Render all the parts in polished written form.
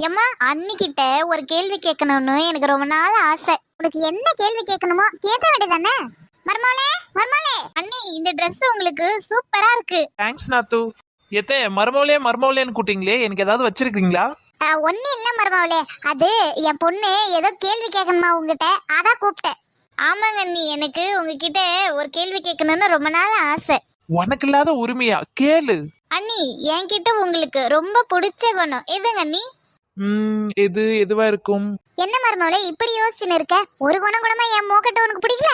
ஏம்மா அன்னிக்கிட்ட ஒரு கேள்வி கேட்கணும்னு எனக்கு ரொம்ப நாள் ஆசை. உனக்கு என்ன கேள்வி கேட்கணுமோ கேட்க வேண்டியதானே? மர்மோளே மர்மோளே, அண்ணி இந்த Dress உங்களுக்கு சூப்பரா இருக்கு. தேங்க்ஸ் நாத்து. எத்தே மர்மோலேன்னு கூட்டிங்களே, எனக்கு ஏதாவது வச்சிருக்கீங்களா? ஒன்னும் இல்ல மர்மோளே, அது என் பொண்ணு ஏதோ கேள்வி கேட்கணுமா உங்ககிட்ட, அதான் கூப்பிட்டேன். ஆமாங்க அண்ணி, எனக்கு உங்ககிட்ட ஒரு கேள்வி கேட்கணும்னு ரொம்ப நாள் ஆசை. உனக்கு இல்லாத உரிமையா? கேளு அண்ணி. என்கிட்ட உங்களுக்கு ரொம்ப பிடிச்ச குணம் எதுங்க அண்ணி? எதுவா இருக்கும்? என்ன மர்மோளே இப்படி யோசிச்சுன்னு இருக்க? ஒரு குணம் கூடமா என் மோக்கட்ட உனக்கு பிடிக்கல?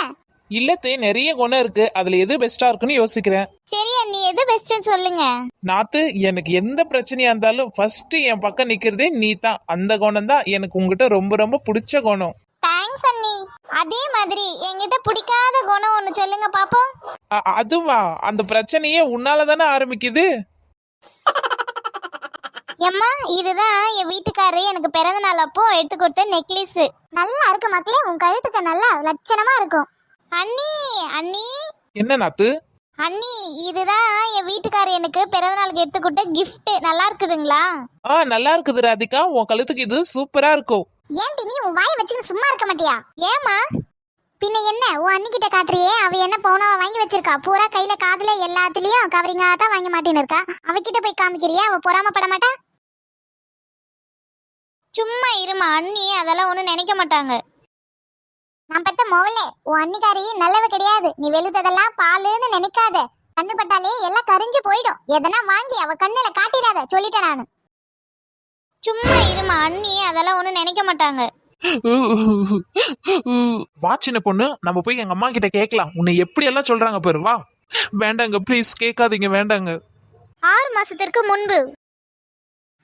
இல்லத்தே, நிறைய குணம் இருக்கு, அதுல எது பெஸ்டா இருக்குன்னு யோசிக்கிறேன். சரி அண்ணி, எது பெஸ்ட்னு சொல்லுங்க. நாத்து, எனக்கு எந்த பிரச்சனையா இருந்தாலும் ஃபர்ஸ்ட் என் பக்கம் நிக்கிறதே நீ தான். அந்த குணம் தான் எனக்கு உங்ககிட்ட ரொம்ப ரொம்ப பிடிச்ச குணம். தேங்க்ஸ் அண்ணி. அதே மாதிரி என்கிட்ட பிடிக்காத குணம் ஒன்னு சொல்லுங்க பாப்போம். அதுவா? அந்த பிரச்சனையே உன்னால தானே ஆரம்பிக்குது. எம்மா, இதுதான் என் வீட்டுக்காரரு எனக்கு பிறந்த நாள் அப்போ எடுத்து கொடுத்த நெக்லஸ். நல்லா இருக்கு மக்களே, உன் கழுத்துக்கு நல்லா லட்சணமா இருக்கும். அண்ணி அண்ணி. என்ன நாத்து? அண்ணி, இதுதான் என் வீட்டுக்காரர் எனக்கு பிறந்த நாளுக்கு எடுத்து கொடுத்த கிஃப்ட். நல்லா இருக்குதுங்களா? நல்லா இருக்குது ராதிகா, உன் கழுத்துக்கு இது சூப்பரா இருக்கும். ஏன்டி நீ உன் வாயை வச்சுன்னு சும்மா இருக்க மாட்டியா? ஏமா பின்ன என்ன, உன் அண்ணி கிட்ட காட்டுறியே, அவ என்ன பவுனவா வாங்கி வச்சிருக்கா? பூரா கையில காதுல எல்லாத்துலயும் கவரிங்கா தான் வாங்கி மாட்டேன்னு இருக்கா. அவகிட்ட போய் காமிக்கிறியா? அவ பொறாமப்பட மாட்டா? சும்மா இருமா அண்ணி, அதெல்லாம் ஒண்ணும் நினைக்க மாட்டாங்க. நான் பத்த மோவலே, உன் அன்னிக்காரி நல்லவ கிடையாது. நீ வெளுத்ததெல்லாம் பாலுன்னு நினைக்காத. கண்ணு பட்டாலே எல்லாம் கரிஞ்சு போயிடும். எதனா வாங்கி அவ கண்ணுல காட்டிடாத, சொல்லிட்டேன் நானு. சும்மா இருமா அண்ணி, அதெல்லாம் ஒண்ணும் நினைக்க மாட்டாங்க. வா சின்ன பொண்ணு, நம்ம போய் எங்க அம்மா கிட்ட கேட்கலாம். உன்னை எப்படி எல்லாம் சொல்றாங்க பாரு. வா. வேண்டாங்க ப்ளீஸ், கேட்காதீங்க, வேண்டாங்க. 6 மாசத்திற்கு முன்பு.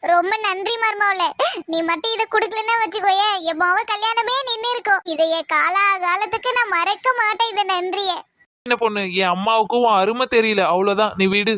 ரொம்ப நன்றி மர்மோளே, நீ மட்டும் இதை குடுக்கலன்னா வச்சுக்கோயே, என் மாவ கல்யாணமே நின்று இருக்கும். இதைய காலத்துக்கு நான் மறக்க மாட்டேன் இந்த நன்றிய. சின்ன பொண்ணு, என் அம்மாவுக்கும் உன் அருமை தெரியல, அவ்வளவுதான், நீ விடு.